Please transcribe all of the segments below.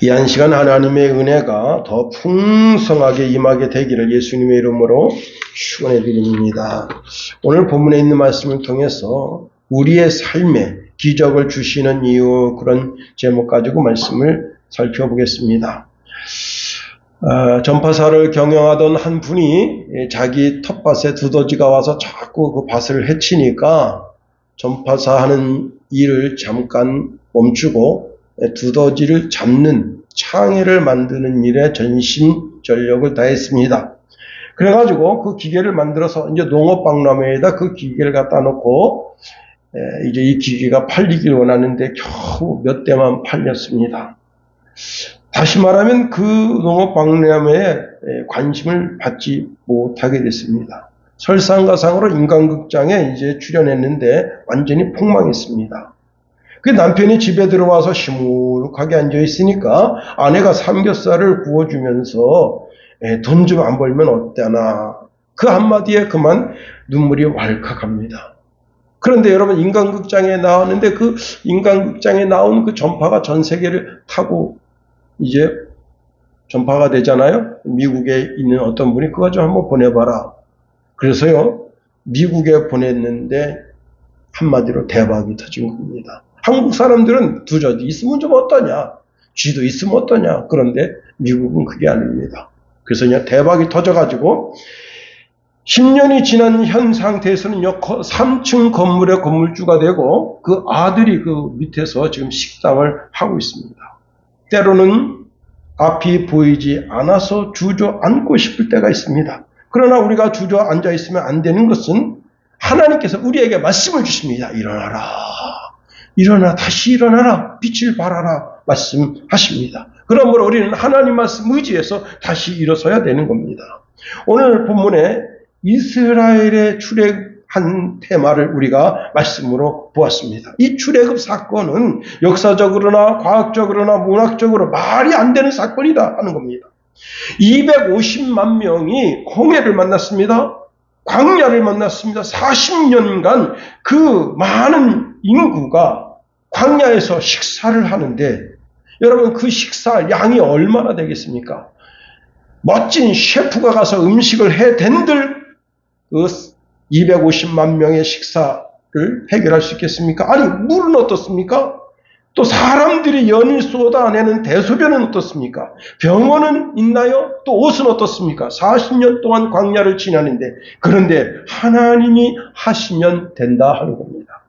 이 한 시간 하나님의 은혜가 더 풍성하게 임하게 되기를 예수님의 이름으로 축원해 드립니다. 오늘 본문에 있는 말씀을 통해서 우리의 삶에 기적을 주시는 이유, 그런 제목 가지고 말씀을 살펴보겠습니다. 전파사를 경영하던 한 분이 자기 텃밭에 두더지가 와서 자꾸 그 밭을 해치니까 전파사 하는 일을 잠깐 멈추고 두더지를 잡는 창해를 만드는 일에 전심전력을 다했습니다. 그래가지고 그 기계를 만들어서 이제 농업박람회에다 그 기계를 갖다 놓고 이제 이 기계가 팔리길 원하는데 겨우 몇 대만 팔렸습니다. 다시 말하면 그 농업박람회에 관심을 받지 못하게 됐습니다. 설상가상으로 인간극장에 이제 출연했는데 완전히 폭망했습니다. 그 남편이 집에 들어와서 시무룩하게 앉아있으니까 아내가 삼겹살을 구워주면서 돈 좀 안 벌면 어때나, 그 한마디에 그만 눈물이 왈칵합니다. 그런데 여러분, 인간극장에 나왔는데 그 인간극장에 나온 그 전파가 전 세계를 타고 이제 전파가 되잖아요. 미국에 있는 어떤 분이 그거 좀 한번 보내봐라. 그래서요, 미국에 보냈는데 한마디로 대박이 터진 겁니다. 한국 사람들은 두더지 있으면 좀 어떠냐, 쥐도 있으면 어떠냐. 그런데 미국은 그게 아닙니다. 그래서 그냥 대박이 터져가지고 10년이 지난 현 상태에서는요, 3층 건물의 건물주가 되고 그 아들이 그 밑에서 지금 식당을 하고 있습니다. 때로는 앞이 보이지 않아서 주저앉고 싶을 때가 있습니다. 그러나 우리가 주저앉아 있으면 안 되는 것은 하나님께서 우리에게 말씀을 주십니다. 일어나라. 일어나, 다시 일어나라. 빛을 발하라. 말씀하십니다. 그러므로 우리는 하나님 말씀 의지해서 다시 일어서야 되는 겁니다. 오늘 본문에 이스라엘의 출애굽한 테마를 우리가 말씀으로 보았습니다. 이 출애굽 사건은 역사적으로나 과학적으로나 문학적으로 말이 안 되는 사건이다 하는 겁니다. 250만 명이 홍해를 만났습니다. 광야를 만났습니다. 40년간 그 많은 인구가 광야에서 식사를 하는데, 여러분, 그 식사 양이 얼마나 되겠습니까? 멋진 셰프가 가서 음식을 해댄들 그 250만 명의 식사를 해결할 수 있겠습니까? 아니, 물은 어떻습니까? 또 사람들이 연일 쏟아내는 대소변은 어떻습니까? 병원은 있나요? 또 옷은 어떻습니까? 40년 동안 광야를 지나는데, 그런데 하나님이 하시면 된다 하는 겁니다.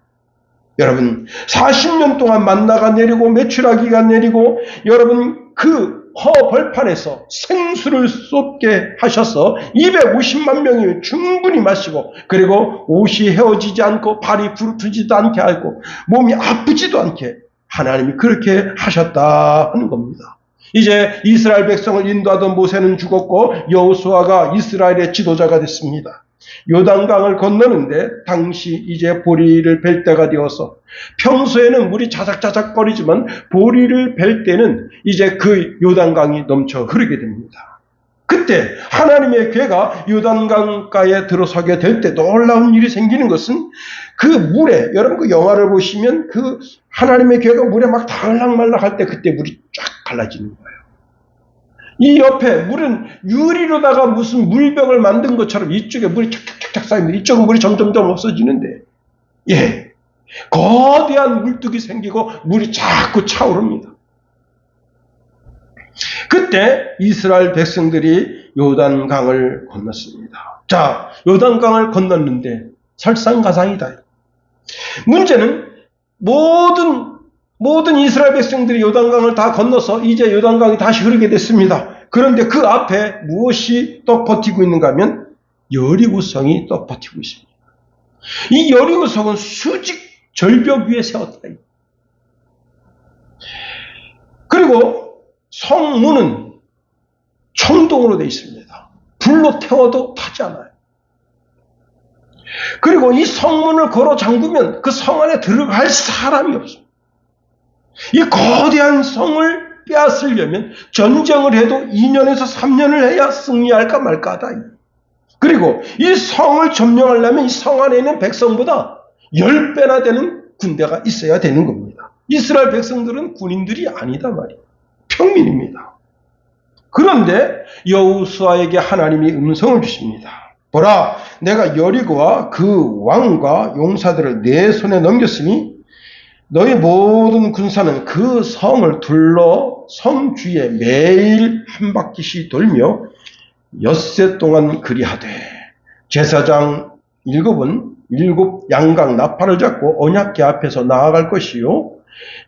여러분, 40년 동안 만나가 내리고 메추라기가 내리고, 여러분, 그 허벌판에서 생수를 쏟게 하셔서 250만 명이 충분히 마시고, 그리고 옷이 헤어지지 않고 발이 부르트지도 않게 하고 몸이 아프지도 않게 하나님이 그렇게 하셨다 하는 겁니다. 이제 이스라엘 백성을 인도하던 모세는 죽었고 여호수아가 이스라엘의 지도자가 됐습니다. 요단강을 건너는데 당시 이제 보리를 벨 때가 되어서, 평소에는 물이 자작자작거리지만 보리를 벨 때는 이제 그 요단강이 넘쳐 흐르게 됩니다. 그때 하나님의 괴가 요단강가에 들어서게 될 때 놀라운 일이 생기는 것은, 그 물에, 여러분 그 영화를 보시면 그 하나님의 괴가 물에 막 달락말락 할 때 그때 물이 쫙 갈라지는 거예요. 이 옆에 물은 유리로다가 무슨 물병을 만든 것처럼 이쪽에 물이 착착착착 쌓이는데 이쪽은 물이 점점점 없어지는데, 거대한 물뚝이 생기고 물이 자꾸 차오릅니다. 그때 이스라엘 백성들이 요단강을 건넜습니다. 자, 요단강을 건넜는데 설상가상이다. 문제는 모든 이스라엘 백성들이 요단강을 다 건너서 이제 요단강이 다시 흐르게 됐습니다. 그런데 그 앞에 무엇이 또 버티고 있는가 하면 여리고성이 또 버티고 있습니다. 이 여리고성은 수직 절벽 위에 세웠다. 그리고 성문은 청동으로 되어 있습니다. 불로 태워도 타지 않아요. 그리고 이 성문을 걸어 잠그면 그 성 안에 들어갈 사람이 없습니다. 이 거대한 성을 빼앗으려면 전쟁을 해도 2년에서 3년을 해야 승리할까 말까 하다. 그리고 이 성을 점령하려면 이 성 안에 있는 백성보다 10배나 되는 군대가 있어야 되는 겁니다. 이스라엘 백성들은 군인들이 아니다 말이에요. 평민입니다. 그런데 여호수아에게 하나님이 음성을 주십니다. 보라, 내가 여리고와 그 왕과 용사들을 내 손에 넘겼으니 너희 모든 군사는 그 성을 둘러 성 주위에 매일 한 바퀴씩 돌며 엿새 동안 그리하되, 제사장 7은 7 양각 나팔을 잡고 언약궤 앞에서 나아갈 것이요,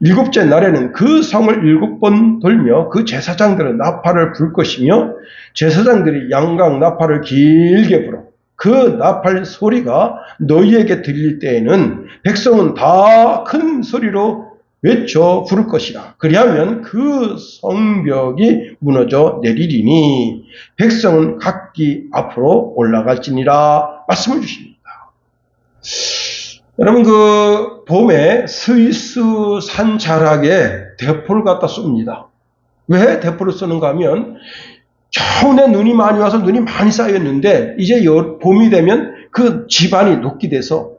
7째 날에는 그 성을 7번 돌며 그 제사장들은 나팔을 불 것이며, 제사장들이 양각 나팔을 길게 불어 그 나팔 소리가 너희에게 들릴 때에는 백성은 다 큰 소리로 외쳐 부를 것이라. 그리하면 그 성벽이 무너져 내리리니 백성은 각기 앞으로 올라갈지니라 말씀을 주십니다. 여러분, 그 봄에 스위스 산 자락에 대포를 갖다 쏩니다. 왜 대포를 쏘는가 하면, 겨우내 눈이 많이 와서 눈이 많이 쌓였는데 이제 봄이 되면 그 지반이 녹게 돼서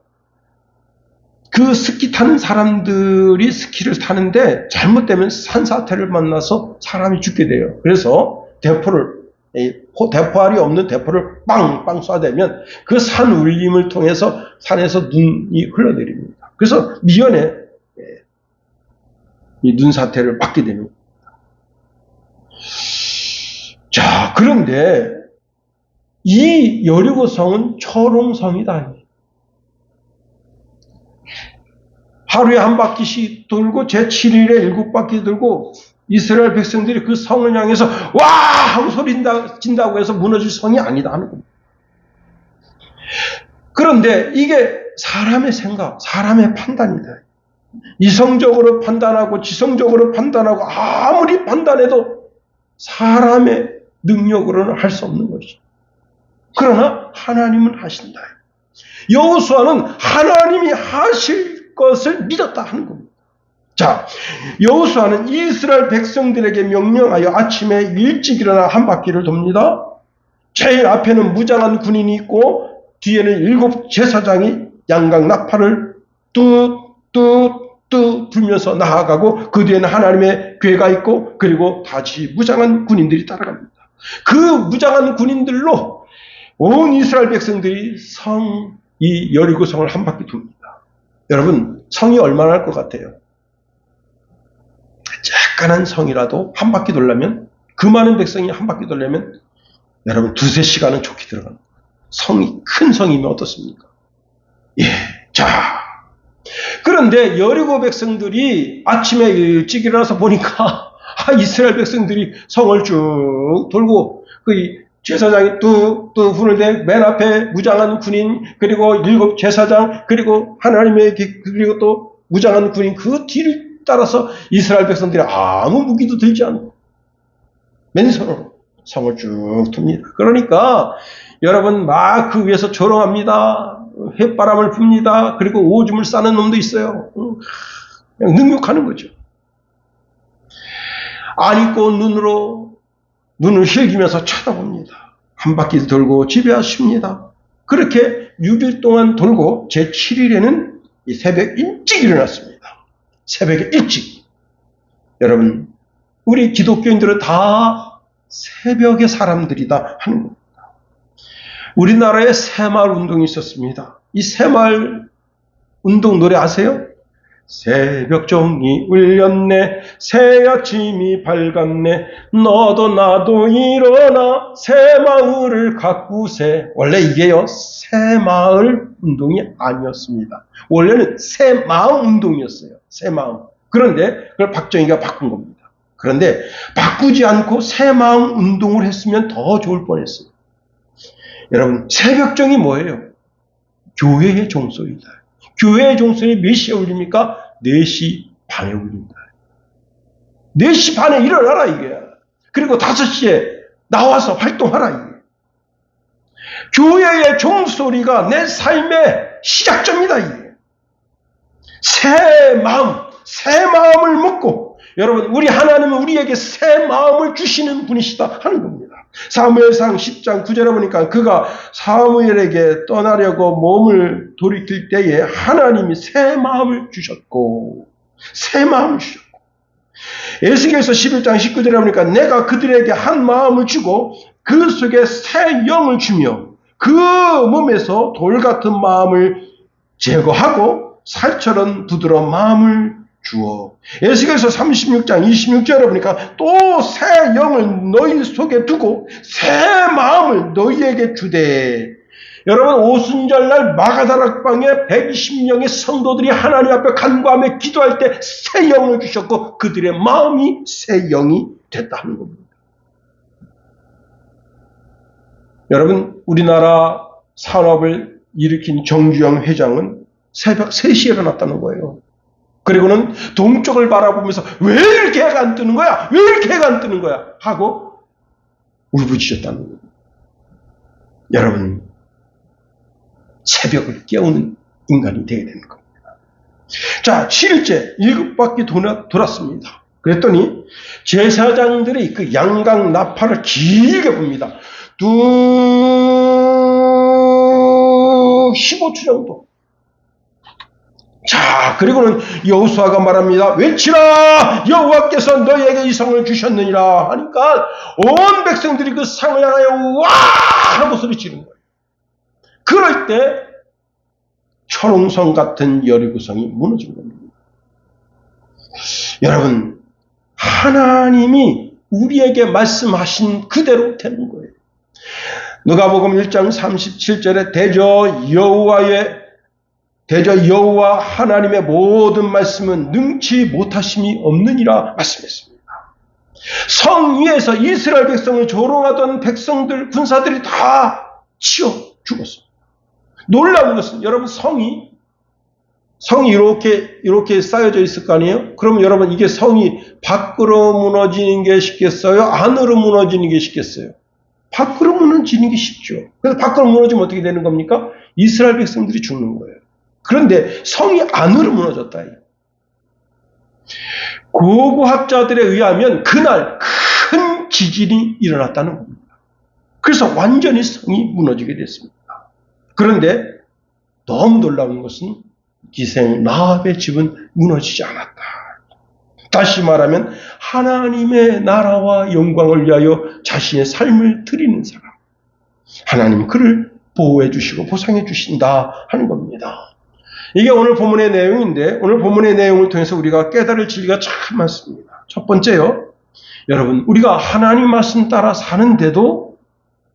그 스키 타는 사람들이 스키를 타는데 잘못되면 산사태를 만나서 사람이 죽게 돼요. 그래서 대포알이 없는 대포를 빵빵 쏴대면 그 산 울림을 통해서 산에서 눈이 흘러내립니다. 그래서 미연에 이 눈사태를 맞게 됩니다. 자, 그런데 이 여리고성은 초롱성이다. 하루에 한 바퀴씩 돌고 제7일에 7바퀴 돌고 이스라엘 백성들이 그 성을 향해서 와! 하고 소리 진다고 해서 무너질 성이 아니다 하는 겁니다. 그런데 이게 사람의 생각, 사람의 판단이다. 이성적으로 판단하고 지성적으로 판단하고 아무리 판단해도 사람의 능력으로는 할 수 없는 것이죠. 그러나 하나님은 하신다. 여호수아는 하나님이 하실 것을 믿었다 하는 겁니다. 자, 여호수아는 이스라엘 백성들에게 명령하여 아침에 일찍 일어나 한 바퀴를 돕니다. 제일 앞에는 무장한 군인이 있고 뒤에는 7 제사장이 양각 나팔을 뚜뚜뚜 불면서 나아가고 그 뒤에는 하나님의 궤가 있고 그리고 다시 무장한 군인들이 따라갑니다. 그 무장한 군인들로 온 이스라엘 백성들이 이 여리고성을 한 바퀴 돕니다. 여러분, 성이 얼마나 할 것 같아요? 작간한 성이라도 한 바퀴 돌려면, 그 많은 백성이 한 바퀴 돌려면 여러분 2-3시간은 좋게 들어갑니다. 큰 성이면 어떻습니까? 예. 자, 그런데 여리고 백성들이 아침에 일찍 일어나서 보니까 이스라엘 백성들이 성을 쭉 돌고 그 제사장이 뚝 부르는데 맨 앞에 무장한 군인 그리고 7 제사장 그리고 하나님의 그리고 또 무장한 군인 그 뒤를 따라서 이스라엘 백성들이 아무 무기도 들지 않고 맨손으로 성을 쭉 둡니다. 그러니까 여러분 막 그 위에서 조롱합니다. 햇바람을 붑니다. 그리고 오줌을 싸는 놈도 있어요. 그냥 능욕하는 거죠. 안 입고 눈을 흘기면서 쳐다봅니다. 한 바퀴 돌고 집에 왔습니다. 그렇게 6일 동안 돌고 제7일에는 새벽 일찍 일어났습니다. 새벽에 일찍. 여러분, 우리 기독교인들은 다 새벽의 사람들이다 하는 겁니다. 우리나라에 새마을 운동이 있었습니다. 이 새마을 운동 노래 아세요? 새벽종이 울렸네, 새 아침이 밝았네, 너도 나도 일어나 새마을을 가꾸세. 원래 이게요, 새마을 운동이 아니었습니다. 원래는 새마음 운동이었어요. 새마음. 그런데 그걸 박정희가 바꾼 겁니다. 그런데 바꾸지 않고 새마음 운동을 했으면 더 좋을 뻔했어요. 여러분, 새벽종이 뭐예요? 교회의 종소리다. 교회의 종소리 몇 시에 울립니까? 4시 반에 울립니다. 4시 반에 일어나라 이게. 그리고 5시에 나와서 활동하라 이게. 교회의 종소리가 내 삶의 시작점이다 이게. 새 마음을 먹고 여러분, 우리 하나님은 우리에게 새 마음을 주시는 분이시다 하는 겁니다. 사무엘상 10장 9절에 보니까 그가 사무엘에게 떠나려고 몸을 돌이킬 때에 하나님이 새 마음을 주셨고 에스겔서 11장 19절에 보니까 내가 그들에게 한 마음을 주고 그 속에 새 영을 주며 그 몸에서 돌 같은 마음을 제거하고 살처럼 부드러운 마음을 주어. 에스겔서 36장 26절에 보니까 또 새 영을 너희 속에 두고 새 마음을 너희에게 주되. 여러분, 오순절날 마가다락방에 120명의 성도들이 하나님 앞에 간구하며 기도할 때 새 영을 주셨고 그들의 마음이 새 영이 됐다는 겁니다. 여러분, 우리나라 산업을 일으킨 정주영 회장은 새벽 3시에 일어났다는 거예요. 그리고는 동쪽을 바라보면서 왜 이렇게 해가 안 뜨는 거야? 왜 이렇게 해가 안 뜨는 거야? 하고 울부짖었다는 거예요. 여러분, 새벽을 깨우는 인간이 되어야 되는 겁니다. 자, 7일째 7바퀴 돌았습니다. 그랬더니 제사장들이 그 양각 나팔을 길게 붑니다. 15초 정도. 자, 그리고는 여호수아가 말합니다. 외치라! 여호와께서 너희에게 이 성을 주셨느니라 하니까 온 백성들이 그 상을 향하여 와! 하고 소리치는 거예요. 그럴 때 초롱성 같은 여리고성이 무너진 겁니다. 여러분, 하나님이 우리에게 말씀하신 그대로 되는 거예요. 누가복음 1장 37절에 대저 여호와 하나님의 모든 말씀은 능치 못하심이 없느니라 말씀했습니다. 성 위에서 이스라엘 백성을 조롱하던 백성들, 군사들이 다 치워 죽었습니다. 놀라운 것은 여러분, 성이 이렇게 쌓여져 있을 거 아니에요? 그러면 여러분, 이게 성이 밖으로 무너지는 게 쉽겠어요? 안으로 무너지는 게 쉽겠어요? 밖으로 무너지는 게 쉽죠. 그래서 밖으로 무너지면 어떻게 되는 겁니까? 이스라엘 백성들이 죽는 거예요. 그런데 성이 안으로 무너졌다. 고고학자들에 의하면 그날 큰 지진이 일어났다는 겁니다. 그래서 완전히 성이 무너지게 됐습니다. 그런데 너무 놀라운 것은 기생 라합의 집은 무너지지 않았다. 다시 말하면 하나님의 나라와 영광을 위하여 자신의 삶을 드리는 사람, 하나님 그를 보호해 주시고 보상해 주신다 하는 겁니다. 이게 오늘 본문의 내용인데, 오늘 본문의 내용을 통해서 우리가 깨달을 진리가 참 많습니다. 첫 번째요, 여러분, 우리가 하나님 말씀 따라 사는데도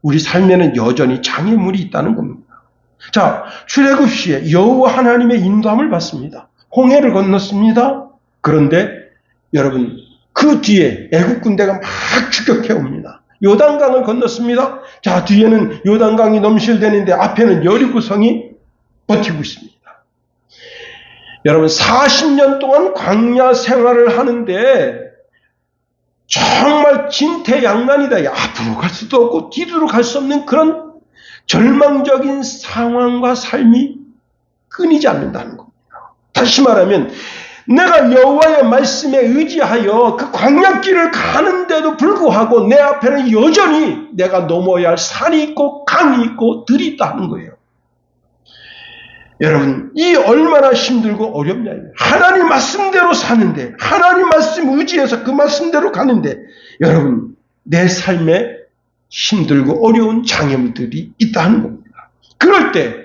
우리 삶에는 여전히 장애물이 있다는 겁니다. 자, 출애굽 시에 여호와 하나님의 인도함을 받습니다. 홍해를 건넜습니다. 그런데 여러분, 그 뒤에 애국 군대가 막 추격해 옵니다. 요단강을 건넜습니다. 자, 뒤에는 요단강이 넘실대는데 앞에는 여리고성이 버티고 있습니다. 여러분, 40년 동안 광야 생활을 하는데 정말 진퇴양난이다. 앞으로 갈 수도 없고 뒤로 갈 수 없는 그런 절망적인 상황과 삶이 끊이지 않는다는 겁니다. 다시 말하면 내가 여호와의 말씀에 의지하여 그 광야길을 가는데도 불구하고 내 앞에는 여전히 내가 넘어야 할 산이 있고 강이 있고 들이 있다는 거예요. 여러분, 이 얼마나 힘들고 어렵냐. 하나님 말씀대로 사는데, 하나님 말씀 의지해서 그 말씀대로 가는데, 여러분, 내 삶에 힘들고 어려운 장애물들이 있다는 겁니다. 그럴 때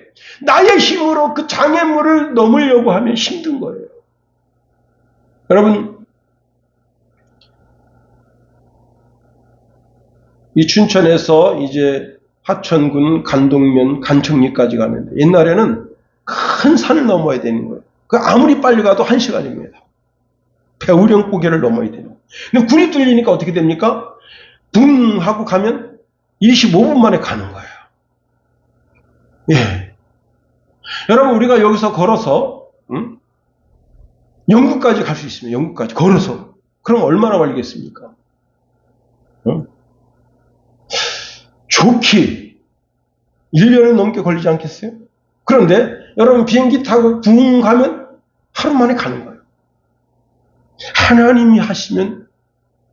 나의 힘으로 그 장애물을 넘으려고 하면 힘든 거예요. 여러분, 이 춘천에서 이제 하천군 간동면 간청리까지 가는데 옛날에는 큰 산을 넘어야 되는 거예요. 그 아무리 빨리 가도 1시간입니다. 배우령 고개를 넘어야 되는 거예요. 근데 군이 뚫리니까 어떻게 됩니까? 붕 하고 가면 25분 만에 가는 거예요. 예. 여러분, 우리가 여기서 걸어서 영국까지 갈 수 있습니다. 영국까지 걸어서. 그럼 얼마나 걸리겠습니까? 좋게 1년은 넘게 걸리지 않겠어요? 그런데 여러분, 비행기 타고 붕 가면 하루 만에 가는 거예요. 하나님이 하시면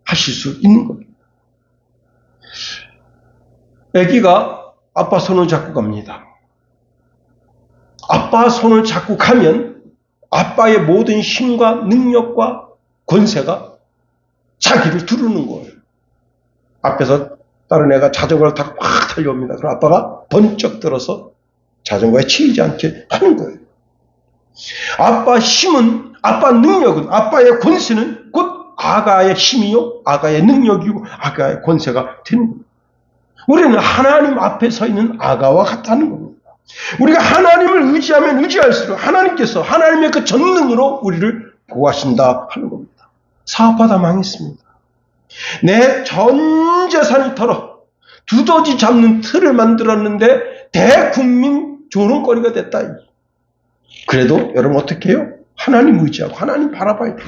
하실 수 있는 겁니다. 아기가 아빠 손을 잡고 갑니다. 아빠 손을 잡고 가면 아빠의 모든 힘과 능력과 권세가 자기를 두르는 거예요. 앞에서 다른 애가 자전거를 타고 확 달려옵니다. 그럼 아빠가 번쩍 들어서 자전거에 치이지 않게 하는 거예요. 아빠 힘은, 아빠 능력은, 아빠의 권세는 곧 아가의 힘이요, 아가의 능력이고, 아가의 권세가 되는 겁니다. 우리는 하나님 앞에 서 있는 아가와 같다는 겁니다. 우리가 하나님을 의지하면 의지할수록 하나님께서 하나님의 그 전능으로 우리를 보호하신다 하는 겁니다. 사업하다 망했습니다. 내 전 재산을 털어 두더지 잡는 틀을 만들었는데 대국민 조롱거리가 됐다. 그래도 여러분 어떻게 해요? 하나님 의지하고 하나님 바라봐야 돼요.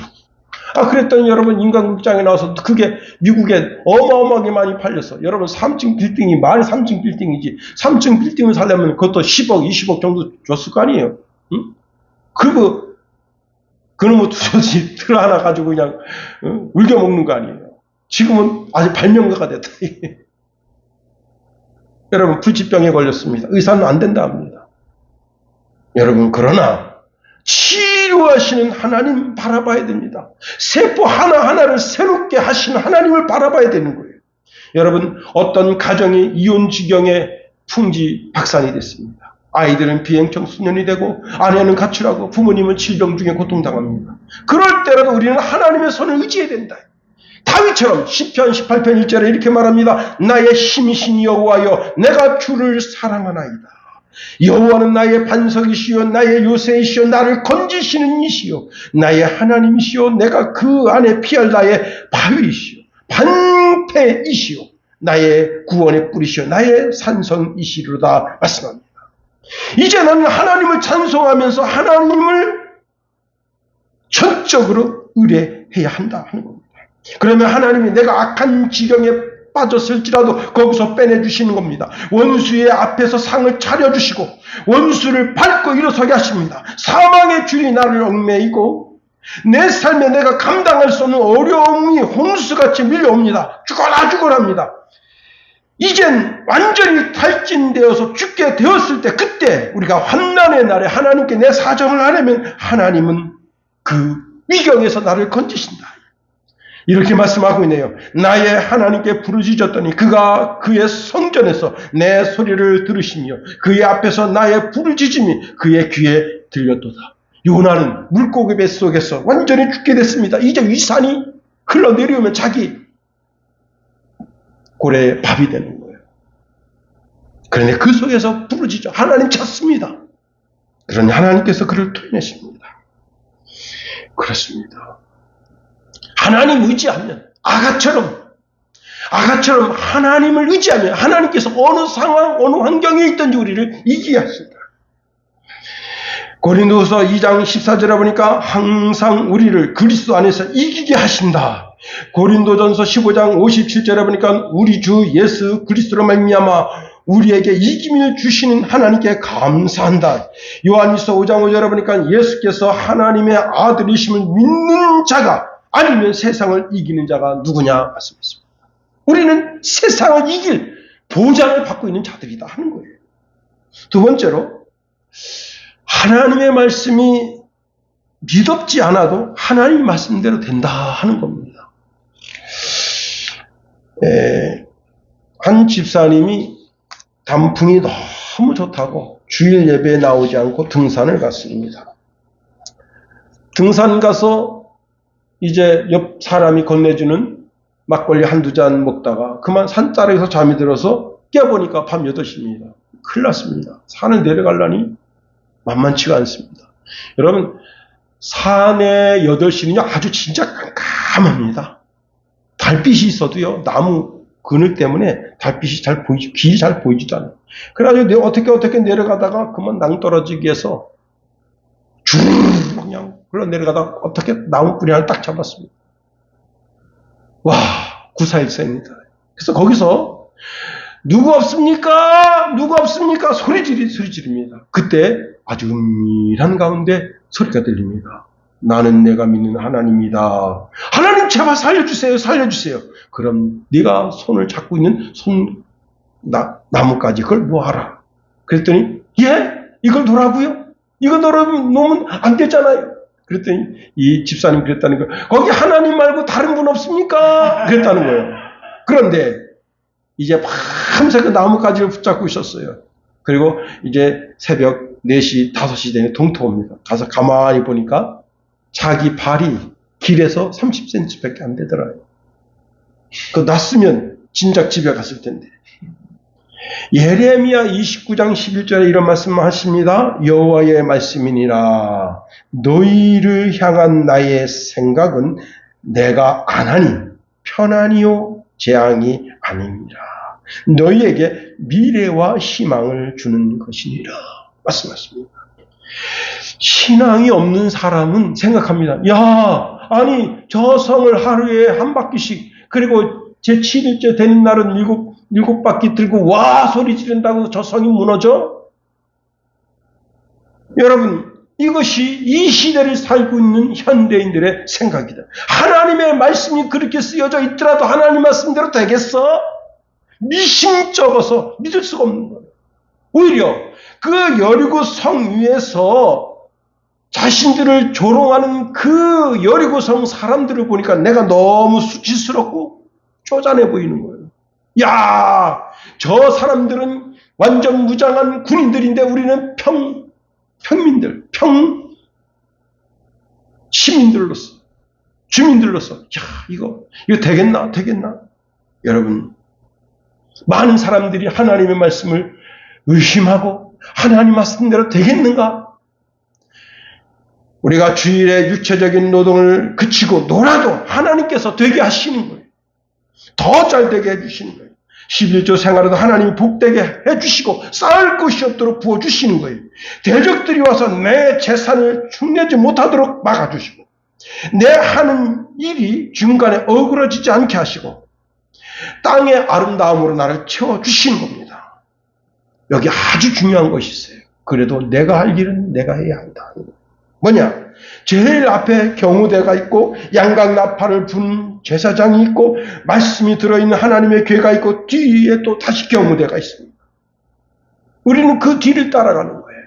그랬더니 여러분 인간극장에 나와서 그게 미국에 어마어마하게 많이 팔렸어. 여러분 3층 빌딩이 만 3층 빌딩이지. 3층 빌딩을 살려면 그것도 10억, 20억 정도 줬을 거 아니에요. 응? 그리고 그놈의 두더지 틀 하나 가지고 그냥 울겨먹는 거 아니에요. 지금은 아주 발명가가 됐다. 여러분 불치병에 걸렸습니다. 의사는 안 된다 합니다. 여러분 그러나 치료하시는 하나님 바라봐야 됩니다. 세포 하나하나를 새롭게 하시는 하나님을 바라봐야 되는 거예요. 여러분 어떤 가정이 이혼지경에 풍지박산이 됐습니다. 아이들은 비행청소년이 되고 아내는 가출하고 부모님은 질병 중에 고통당합니다. 그럴 때라도 우리는 하나님의 손을 의지해야 된다. 다윗처럼 시편 18편 1절에 이렇게 말합니다. 나의 힘이신 여호와여 내가 주를 사랑하나이다. 여호와는 나의 반석이시요 나의 요새이시요 나를 건지시는 이시요 나의 하나님이시요 내가 그 안에 피할 나의 바위이시요 방패이시요 나의 구원의 뿌리시요 나의 산성이시로다 말씀합니다. 이제 나는 하나님을 찬송하면서 하나님을 전적으로 의뢰해야 한다 하는 겁니다. 그러면 하나님이 내가 악한 지경에 빠졌을지라도 거기서 빼내주시는 겁니다. 원수의 앞에서 상을 차려주시고 원수를 밟고 일어서게 하십니다. 사망의 줄이 나를 얽매이고 내 삶에 내가 감당할 수 없는 어려움이 홍수같이 밀려옵니다. 죽어라 합니다. 이젠 완전히 탈진되어서 죽게 되었을 때 그때 우리가 환난의 날에 하나님께 내 사정을 하려면 하나님은 그 위경에서 나를 건지신다. 이렇게 말씀하고 있네요. 나의 하나님께 부르짖었더니 그가 그의 성전에서 내 소리를 들으시며 그의 앞에서 나의 부르짖음이 그의 귀에 들렸도다. 요나는 물고기 뱃속에서 완전히 죽게 됐습니다. 이제 위산이 흘러내려오면 자기 고래의 밥이 되는 거예요. 그런데 그 속에서 부르짖어 하나님 찾습니다. 그러니 하나님께서 그를 토해내십니다. 그렇습니다. 하나님 의지하면 아가처럼 하나님을 의지하면 하나님께서 어느 상황 어느 환경에 있든지 우리를 이기게 하신다. 고린도후서 2장 14절에 보니까 항상 우리를 그리스도 안에서 이기게 하신다. 고린도전서 15장 57절에 보니까 우리 주 예수 그리스도로 말미암아 우리에게 이김을 주시는 하나님께 감사한다. 요한일서 5장 5절에 보니까 예수께서 하나님의 아들이심을 믿는 자가 아니면 세상을 이기는 자가 누구냐 말씀했습니다. 우리는 세상을 이길 보장을 받고 있는 자들이다 하는 거예요. 두 번째로 하나님의 말씀이 믿op지 않아도 하나님 말씀대로 된다 하는 겁니다. 한 집사님이 단풍이 너무 좋다고 주일 예배에 나오지 않고 등산을 갔습니다. 등산 가서 이제 옆 사람이 건네주는 막걸리 한두 잔 먹다가 그만 산자락에서 잠이 들어서 깨보니까 밤 8시입니다. 큰일 났습니다. 산을 내려가려니 만만치가 않습니다. 여러분 산의 8시는요 아주 진짜 깜깜합니다. 달빛이 있어도요 나무 그늘 때문에 달빛이 잘 보이지 길이 잘 보이지도 않아요. 그래가지고 내가 어떻게 내려가다가 그만 낭떠러지기 위해서 주르르 그냥 흘러내려가다가 어떻게 나무 뿌리 하나 딱 잡았습니다. 와 구사일생입니다. 그래서 거기서 누구 없습니까? 소리 지릅니다. 그때 아주 은밀한 가운데 소리가 들립니다. 나는 내가 믿는 하나님이다. 하나님 제발 살려주세요. 그럼 네가 손을 잡고 있는 나무까지 그걸 놓아라. 그랬더니 예? 이걸 놓으라고요? 이거 놓으면 안 되잖아요. 그랬더니 이 집사님 그랬다는 거예요. 거기 하나님 말고 다른 분 없습니까? 그랬다는 거예요. 그런데 이제 밤새 그 나뭇가지를 붙잡고 있었어요. 그리고 이제 새벽 4시, 5시 되면 동토입니다. 가서 가만히 보니까 자기 발이 길에서 30cm밖에 안 되더라고요. 그거 났으면 진작 집에 갔을 텐데. 예레미야 29장 11절에 이런 말씀을 하십니다. 여호와의 말씀이니라. 너희를 향한 나의 생각은 내가 안 하니 편안이요 재앙이 아닙니다. 너희에게 미래와 희망을 주는 것이니라 말씀하십니다. 신앙이 없는 사람은 생각합니다. 야, 아니 저 성을 하루에 한 바퀴씩, 그리고 제 7일째 되는 날은 일곱 바퀴 들고 와 소리 지른다고 저 성이 무너져? 여러분, 이것이 이 시대를 살고 있는 현대인들의 생각이다. 하나님의 말씀이 그렇게 쓰여져 있더라도 하나님 말씀대로 되겠어? 미심쩍어서 믿을 수가 없는 거예요. 오히려 그 여리고 성 위에서 자신들을 조롱하는 그 여리고 성 사람들을 보니까 내가 너무 수치스럽고 쪼잔해 보이는 거예요. 야, 저 사람들은 완전 무장한 군인들인데 우리는 평민들, 시민들로서, 주민들로서, 야, 이거 되겠나? 여러분, 많은 사람들이 하나님의 말씀을 의심하고 하나님 말씀대로 되겠는가? 우리가 주일에 육체적인 노동을 그치고 놀아도 하나님께서 되게 하시는 거예요. 더 잘 되게 해주시는 거예요. 11조 생활에도 하나님이 복되게 해주시고 쌓을 것이 없도록 부어주시는 거예요. 대적들이 와서 내 재산을 흉내지 못하도록 막아주시고 내 하는 일이 중간에 어그러지지 않게 하시고 땅의 아름다움으로 나를 채워주시는 겁니다. 여기 아주 중요한 것이 있어요. 그래도 내가 할 일은 내가 해야 한다. 뭐냐? 제일 앞에 경호대가 있고 양각나팔을 분 제사장이 있고 말씀이 들어있는 하나님의 궤가 있고 뒤에 또 다시 경호대가 있습니다. 우리는 그 뒤를 따라가는 거예요.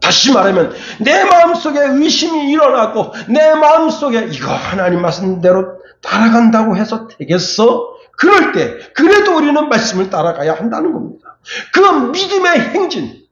다시 말하면 내 마음속에 의심이 일어나고 내 마음속에 이거 하나님 말씀대로 따라간다고 해서 되겠어? 그럴 때 그래도 우리는 말씀을 따라가야 한다는 겁니다. 그 믿음의 행진,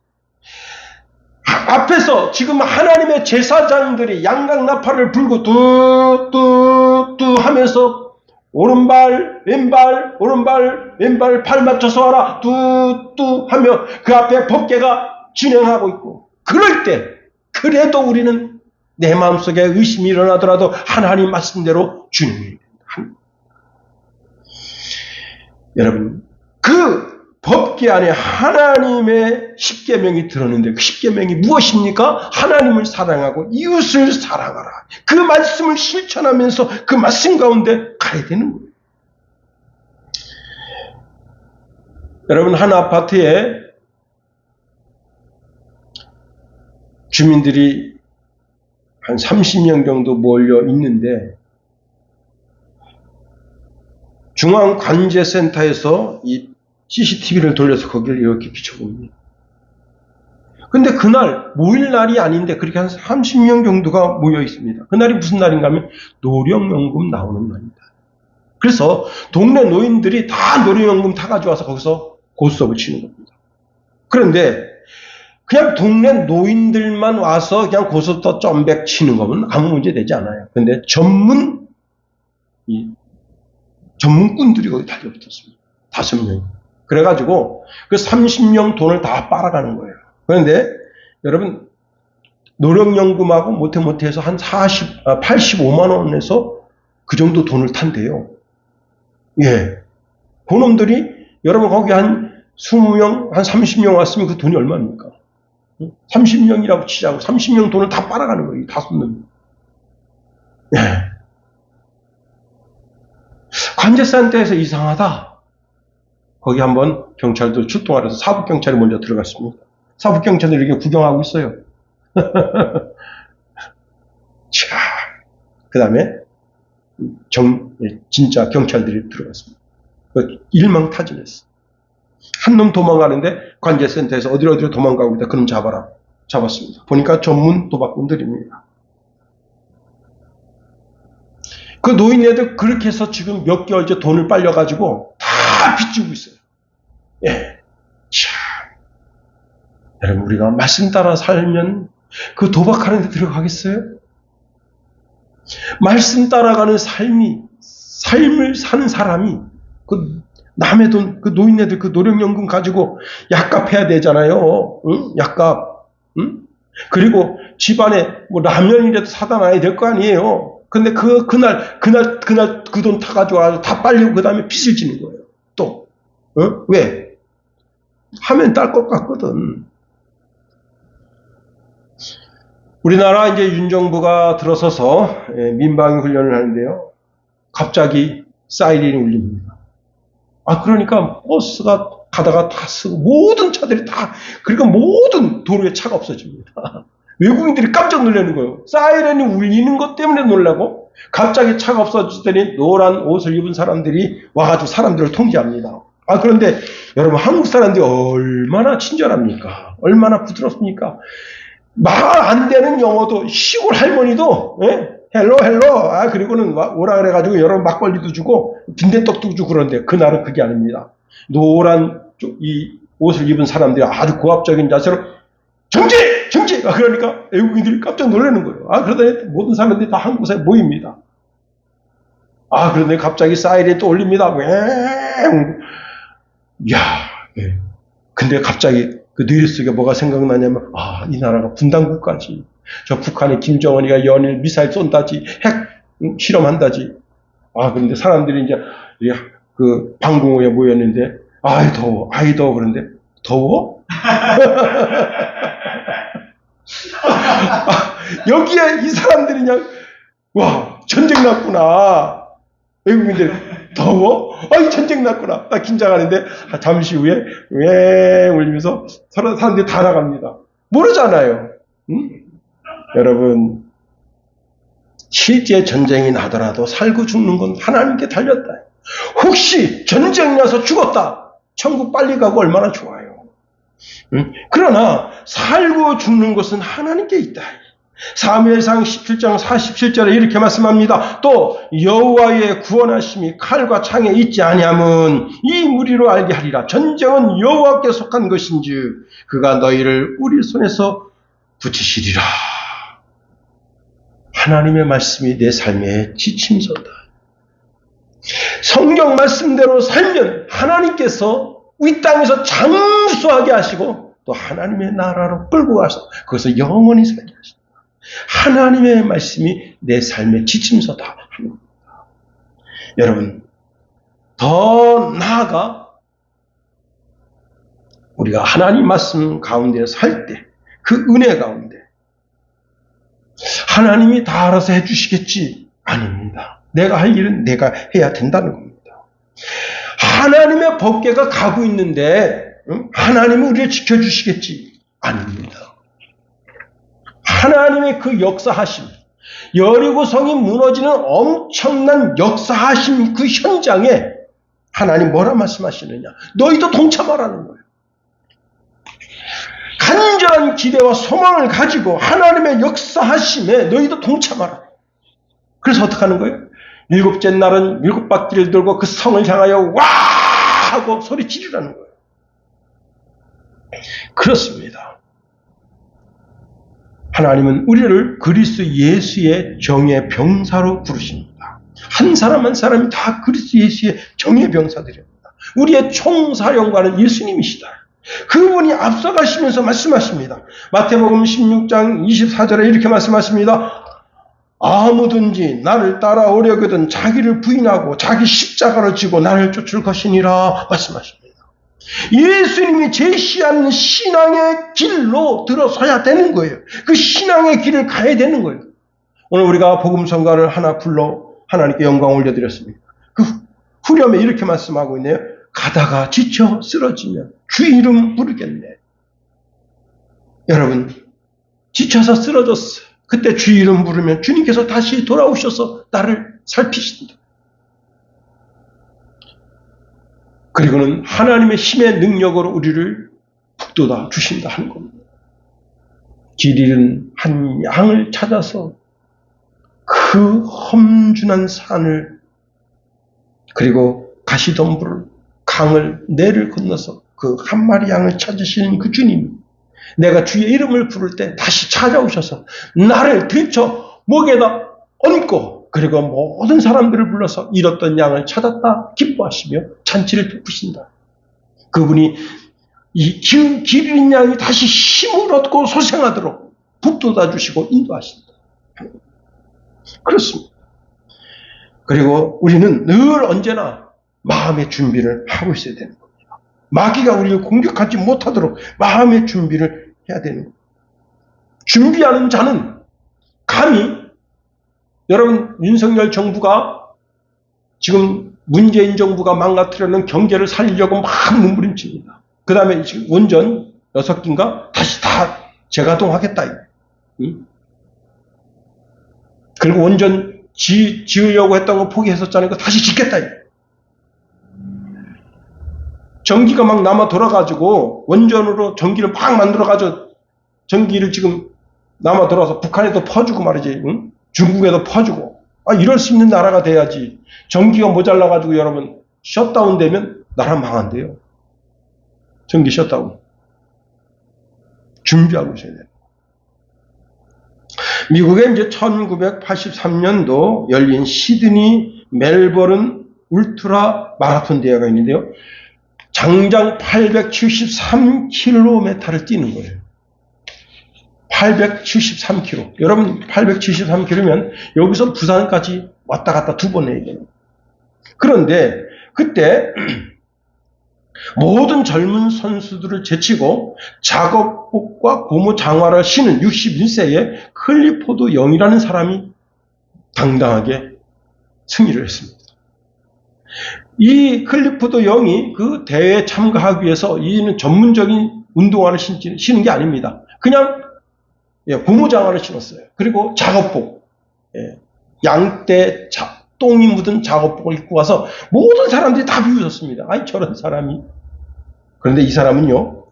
앞에서 지금 하나님의 제사장들이 양각나팔을 불고 뚜뚜뚜 하면서 오른발 왼발 오른발 왼발 발 맞춰서 하라 뚜뚜 하며 그 앞에 법궤가 진행하고 있고, 그럴 때 그래도 우리는 내 마음속에 의심이 일어나더라도 하나님 말씀대로 주님이 합니다. 여러분, 그 법궤 안에 하나님의 십계명이 들었는데 그 십계명이 무엇입니까? 하나님을 사랑하고 이웃을 사랑하라. 그 말씀을 실천하면서 그 말씀 가운데 가야 되는 거예요. 여러분, 한 아파트에 주민들이 한 30명 정도 몰려 있는데 중앙관제센터에서 이 CCTV를 돌려서 거기를 이렇게 비춰봅니다. 근데 그날 모일 날이 아닌데 그렇게 한 30명 정도가 모여 있습니다. 그날이 무슨 날인가 하면 노령연금 나오는 날입니다. 그래서 동네 노인들이 다 노령연금 타가지고 와서 거기서 고스톱을 치는 겁니다. 그런데 그냥 동네 노인들만 와서 그냥 고스톱 점백 치는 거면 아무 문제 되지 않아요. 그런데 전문꾼들이 거기 달려붙었습니다. 5명이. 그래가지고 그 30명 돈을 다 빨아가는 거예요. 그런데 여러분, 노령연금하고 못해서 한 85만 원에서 그 정도 돈을 탄대요. 예. 그놈들이 여러분 거기 한 20명, 한 30명 왔으면 그 돈이 얼마입니까? 30명이라고 치자고 30명 돈을 다 빨아가는 거예요. 5명. 예. 관제센터에서 이상하다. 거기 한번 경찰도 출동하러 해서 사북경찰이 먼저 들어갔습니다. 사북경찰이 이렇게 구경하고 있어요. 자, 그 다음에 진짜 경찰들이 들어갔습니다. 일망타진했어. 한 놈 도망가는데 관제센터에서 어디로 도망가고 있다. 그럼 잡아라. 잡았습니다. 보니까 전문 도박꾼들입니다. 그 노인네들 그렇게 해서 지금 몇 개월째 돈을 빨려가지고 다 빚지고 있어요. 예. 참. 여러분, 우리가 말씀 따라 살면 그 도박하는 데 들어가겠어요? 말씀 따라가는 삶을 사는 사람이 그 남의 돈, 그 노인네들 그 노령연금 가지고 약값해야 되잖아요. 응? 약값. 응? 그리고 집안에 뭐 라면이라도 사다 놔야 될 거 아니에요. 근데 그날 그 돈 타가지고 다 빨리고 그 다음에 빚을 지는 거예요. 또. 어? 왜? 하면 딸 것 같거든. 우리나라 이제 윤정부가 들어서서 민방위 훈련을 하는데요. 갑자기 사이렌이 울립니다. 그러니까 버스가 가다가 다 쓰고 모든 차들이 다, 그러니까 모든 도로에 차가 없어집니다. 외국인들이 깜짝 놀라는 거예요. 사이렌이 울리는 것 때문에 놀라고 갑자기 차가 없어지더니 노란 옷을 입은 사람들이 와가지고 사람들을 통제합니다. 그런데 여러분, 한국 사람들이 얼마나 친절합니까? 얼마나 부드럽습니까? 말 안 되는 영어도 시골 할머니도 헬로 그리고는 오라 그래가지고 여러분 막걸리도 주고 빈대떡도 주고 그러는데 그날은 그게 아닙니다. 노란 이 옷을 입은 사람들이 아주 고압적인 자세로 정지! 그러니까 외국인들이 깜짝 놀라는 거예요. 그러더니 모든 사람들이 다 한 곳에 모입니다. 그런데 갑자기 사이렌이 또 울립니다. 근데 갑자기 그 뇌리 속에 뭐가 생각나냐면, 이 나라가 분단국가지. 저 북한의 김정은이가 연일 미사일 쏜다지, 핵 실험한다지. 그런데 사람들이 이제 그 방공호에 모였는데, 더워. 그런데, 더워? 여기에 이 사람들이 그냥, 전쟁 났구나. 외국인들, 더워? 전쟁 났구나. 긴장하는데, 잠시 후에, 울면서 사람들이 다 나갑니다. 모르잖아요. 응? 여러분, 실제 전쟁이 나더라도 살고 죽는 건 하나님께 달렸다. 혹시 전쟁 나서 죽었다. 천국 빨리 가고 얼마나 좋아요. 응? 그러나 살고 죽는 것은 하나님께 있다. 사무엘상 17장 47절에 이렇게 말씀합니다. 또 여호와의 구원하심이 칼과 창에 있지 아니함은 이 무리로 알게 하리라. 전쟁은 여호와께 속한 것인즉 그가 너희를 우리 손에서 붙이시리라. 하나님의 말씀이 내 삶의 지침서다. 성경 말씀대로 살면 하나님께서 이 땅에서 장수하게 하시고 또 하나님의 나라로 끌고 가서 거기서 영원히 살게 하십니다. 하나님의 말씀이 내 삶의 지침서다. 여러분, 더 나아가 우리가 하나님 말씀 가운데 살 때, 그 은혜 가운데 하나님이 다 알아서 해주시겠지? 아닙니다. 내가 할 일은 내가 해야 된다는 겁니다. 하나님의 법궤가 가고 있는데 하나님은 우리를 지켜주시겠지? 아닙니다. 하나님의 그 역사하심, 여리고성이 무너지는 엄청난 역사하심 그 현장에 하나님 뭐라 말씀하시느냐? 너희도 동참하라는 거예요. 간절한 기대와 소망을 가지고 하나님의 역사하심에 너희도 동참하라. 그래서 어떻게 하는 거예요? 일곱째 날은 일곱 바퀴를 돌고 그 성을 향하여 와! 하고 소리 지르라는 거예요. 그렇습니다. 하나님은 우리를 그리스도 예수의 정의 병사로 부르십니다. 한 사람 한 사람이 다 그리스도 예수의 정의 병사들입니다. 우리의 총사령관은 예수님이시다. 그분이 앞서가시면서 말씀하십니다. 마태복음 16장 24절에 이렇게 말씀하십니다. 아무든지 나를 따라오려거든 자기를 부인하고 자기 십자가를 지고 나를 쫓을 것이니라 말씀하십니다. 예수님이 제시하는 신앙의 길로 들어서야 되는 거예요. 그 신앙의 길을 가야 되는 거예요. 오늘 우리가 복음성가를 하나 불러 하나님께 영광 올려드렸습니다. 그 후렴에 이렇게 말씀하고 있네요. 가다가 지쳐 쓰러지면 주 이름 부르겠네. 여러분, 지쳐서 쓰러졌어. 그때 주 이름 부르면 주님께서 다시 돌아오셔서 나를 살피신다. 그리고는 하나님의 힘의 능력으로 우리를 북돋아 주신다 하는 겁니다. 길 잃은 한 양을 찾아서 그 험준한 산을, 그리고 가시덤불을, 강을, 내를 건너서 그 한 마리 양을 찾으시는 그 주님, 내가 주의 이름을 부를 때 다시 찾아오셔서 나를 들쳐 목에다 얹고, 그리고 모든 사람들을 불러서 잃었던 양을 찾았다 기뻐하시며 잔치를 베푸신다. 그분이 이 길 잃은 양이 다시 힘을 얻고 소생하도록 북돋아 주시고 인도하신다. 그렇습니다. 그리고 우리는 늘 언제나 마음의 준비를 하고 있어야 되는 겁니다. 마귀가 우리를 공격하지 못하도록 마음의 준비를 해야 되는 겁니다. 준비하는 자는 감히, 여러분, 윤석열 정부가 지금 문재인 정부가 망가뜨려는 경제를 살리려고 막 몸부림칩니다. 그 다음에 지금 원전 6기인가 다시 다 재가동하겠다. 그리고 원전 지으려고 했던 거 포기했었잖아요. 다시 짓겠다. 전기가 막 남아 돌아가지고 원전으로 전기를 막 만들어가지고 전기를 지금 남아 돌아서 북한에도 퍼주고 말이지, 응? 중국에도 퍼주고. 이럴 수 있는 나라가 돼야지. 전기가 모자라가지고 여러분 셧다운 되면 나라 망한대요. 전기 셧다운. 준비하고 있어야 돼요. 미국에 이제 1983년도 열린 시드니 멜버른 울트라 마라톤 대회가 있는데요. 장장 873km를 뛰는 거예요. 873km. 여러분 873km면 여기서 부산까지 왔다 갔다 2번 해야 돼요. 그런데 그때 모든 젊은 선수들을 제치고 작업복과 고무 장화를 신은 61세의 클리포드 영이라는 사람이 당당하게 승리를 했습니다. 이 클리포드 영이 그 대회에 참가하기 위해서 이는 전문적인 운동화를 신는 게 아닙니다. 그냥 고무 장화를 신었어요. 그리고 작업복, 양떼 똥이 묻은 작업복을 입고 와서 모든 사람들이 다 비웃었습니다. 아니 저런 사람이. 그런데 이 사람은요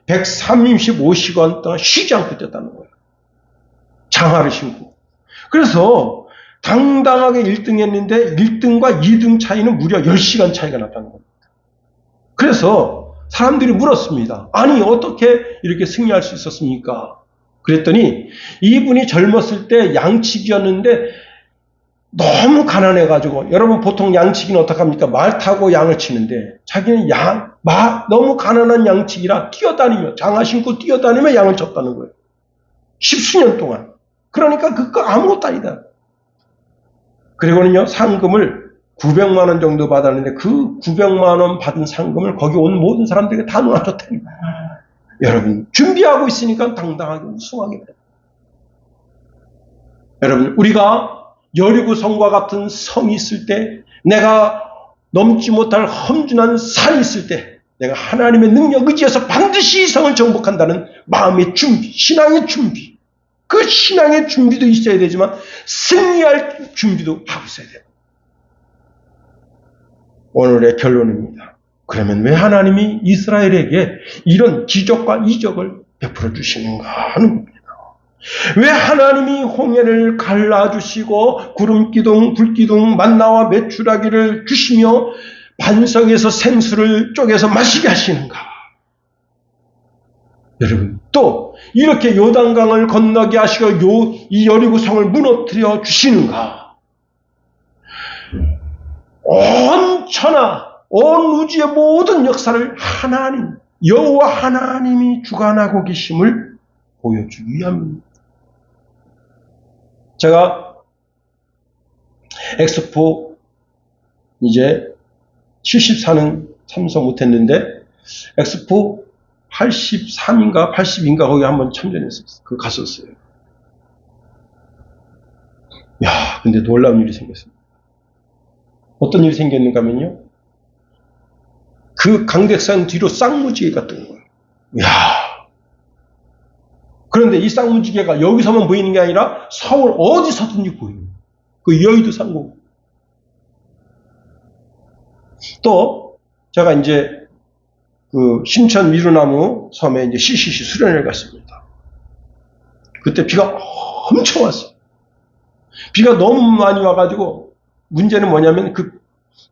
135시간 동안 쉬지 않고 뛰었다는 거예요. 장화를 신고. 그래서 당당하게 1등 했는데 1등과 2등 차이는 무려 10시간 차이가 났다는 겁니다. 그래서 사람들이 물었습니다. 아니 어떻게 이렇게 승리할 수 있었습니까? 그랬더니 이분이 젊었을 때 양치기였는데 너무 가난해가지고, 여러분 보통 양치기는 어떡합니까? 말 타고 양을 치는데 자기는 너무 가난한 양치기라 뛰어다니며, 장화 신고 뛰어다니며 양을 쳤다는 거예요. 10수년 동안. 그러니까 그거 아무것도 아니다. 그리고는요 상금을 900만 원 정도 받았는데 그 900만 원 받은 상금을 거기 온 모든 사람들에게 다 나눠줬다는 거예요. 여러분 준비하고 있으니까 당당하게 우승하게 돼요. 여러분 우리가 여리고 성과 같은 성이 있을 때, 내가 넘지 못할 험준한 산이 있을 때, 내가 하나님의 능력 의지해서 반드시 이 성을 정복한다는 마음의 준비, 신앙의 준비, 그 신앙의 준비도 있어야 되지만 승리할 준비도 하고 있어야 돼요. 오늘의 결론입니다. 그러면 왜 하나님이 이스라엘에게 이런 기적과 이적을 베풀어 주시는가 하는 겁니다. 왜 하나님이 홍해를 갈라주시고 구름기둥, 불기둥, 만나와 메추라기를 주시며 반석에서 생수를 쪼개서 마시게 하시는가? 여러분 또 이렇게 요단강을 건너게 하시고 이 여리고성을 무너뜨려 주시는가? 온 천하, 온 우주의 모든 역사를 하나님, 여호와 하나님이 주관하고 계심을 보여주기 위함입니다. 제가 엑스포 이제 74는 참석 못했는데 엑스포 83인가 82인가 거기 한번 참전했었어요. 갔었어요. 야, 근데 놀라운 일이 생겼습니다. 어떤 일이 생겼는가 하면요, 그 강백산 뒤로 쌍무지개가 뜬 거예요. 야, 그런데 이 쌍무지개가 여기서만 보이는 게 아니라 서울 어디서든지 보여요. 그 여의도 상공. 또 제가 이제 그 신천 미루나무 섬에 이제 CCC 수련회를 갔습니다. 그때 비가 엄청 왔어요. 비가 너무 많이 와가지고 문제는 뭐냐면 그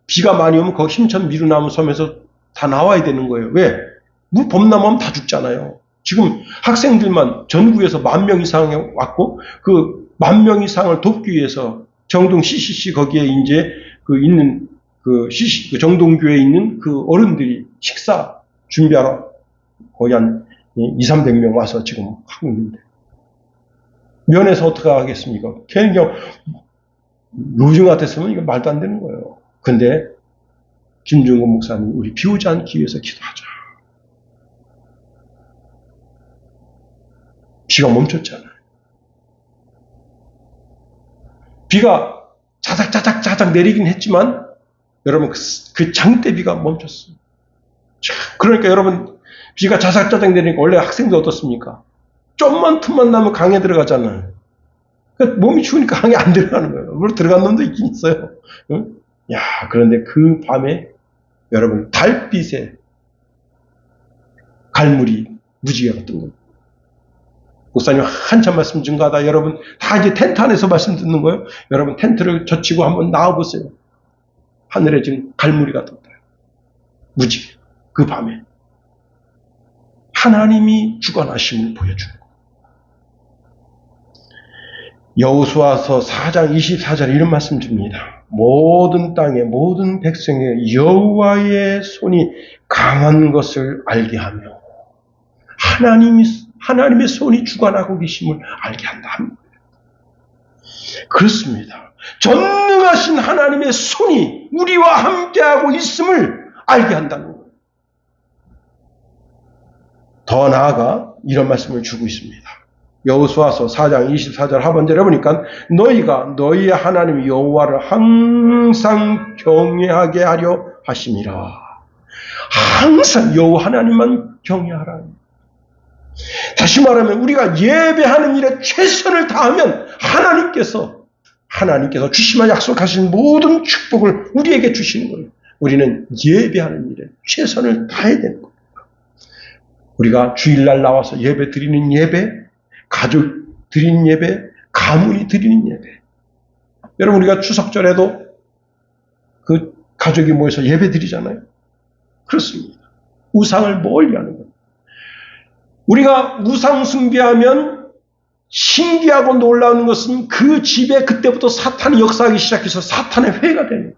비가 많이 오면 거기 힘천 미루나무 섬에서 다 나와야 되는 거예요. 왜? 봄나무면 다 죽잖아요. 지금 학생들만 전국에서 10,000명 이상 왔고 그 10,000명 이상을 돕기 위해서 정동 CCC 거기에 이제 그 있는 그 정동교에 있는 그 어른들이 식사 준비하러 거의 한 200~300명 와서 지금 하고 있는데 면에서 어떻게 하겠습니까? 걔는 그냥 요즘 같았으면 이거 말도 안 되는 거예요. 근데 김중건 목사님 우리 비 오지 않기 위해서 기도하자. 비가 멈췄잖아요. 비가 자작자작 내리긴 했지만 여러분 그 장대비가 멈췄어요. 그러니까 여러분 비가 자작자작 내리니까 원래 학생들 어떻습니까? 좀만 틈만 나면 강에 들어가잖아요. 그러니까 몸이 추우니까 강에 안 들어가는 거예요. 물론 들어간 놈도 있긴 있어요. 응? 야, 그런데 그 밤에 여러분 달빛에 갈물이 무지개가 뜬 거예요. 목사님 한참 말씀 증가하다 여러분 다 이제 텐트 안에서 말씀 듣는 거예요. 여러분 텐트를 젖히고 한번 나와보세요. 하늘에 지금 갈무리가 떴다. 무지개. 그 밤에 하나님이 주관하심을 보여주는 거예요. 여호수아서 4장 24절에 이런 말씀 줍니다. 모든 땅의 모든 백성의 여호와의 손이 강한 것을 알게 하며 하나님의 손이 주관하고 계심을 알게 한다. 그렇습니다. 전능하신 하나님의 손이 우리와 함께하고 있음을 알게 한다는 거예요. 더 나아가 이런 말씀을 주고 있습니다. 여호수아서 4장 24절 하반절에 보니까 너희가 너희의 하나님 여호와를 항상 경외하게 하려 하심이라. 항상 여호와 하나님만 경외하라. 다시 말하면 우리가 예배하는 일에 최선을 다하면 하나님께서 주시면 약속하신 모든 축복을 우리에게 주시는 거예요. 우리는 예배하는 일에 최선을 다해야 되는 거예요. 우리가 주일날 나와서 예배 드리는 예배, 가족 드리는 예배, 가문이 드리는 예배. 여러분 우리가 추석절에도 그 가족이 모여서 예배 드리잖아요. 그렇습니다. 우상을 멀리하는 거예요. 우리가 우상 숭배하면 신기하고 놀라운 것은 그 집에 그때부터 사탄이 역사하기 시작해서 사탄의 회가 되는 거예요.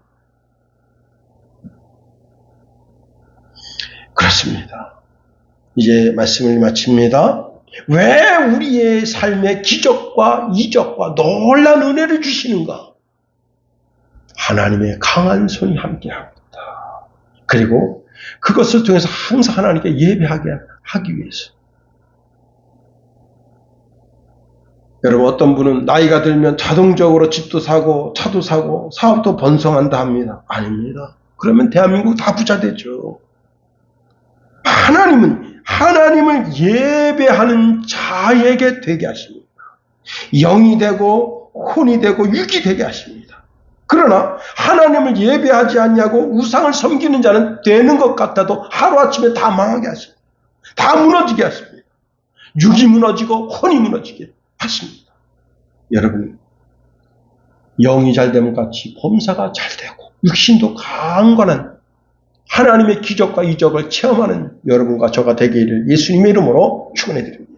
그렇습니다. 이제 말씀을 마칩니다. 왜 우리의 삶에 기적과 이적과 놀라운 은혜를 주시는가? 하나님의 강한 손이 함께하고 있다. 그리고 그것을 통해서 항상 하나님께 예배하게 하기 위해서. 여러분 어떤 분은 나이가 들면 자동적으로 집도 사고 차도 사고 사업도 번성한다 합니다. 아닙니다. 그러면 대한민국 다 부자 되죠. 하나님을 예배하는 자에게 되게 하십니다. 영이 되고 혼이 되고 육이 되게 하십니다. 그러나 하나님을 예배하지 않냐고 우상을 섬기는 자는 되는 것 같아도 하루아침에 다 망하게 하십니다. 다 무너지게 하십니다. 육이 무너지고 혼이 무너지게 하십니다. 여러분 영이 잘 되면 같이 범사가 잘 되고 육신도 강건한 하나님의 기적과 이적을 체험하는 여러분과 저가 되기를 예수님의 이름으로 축원해 드립니다.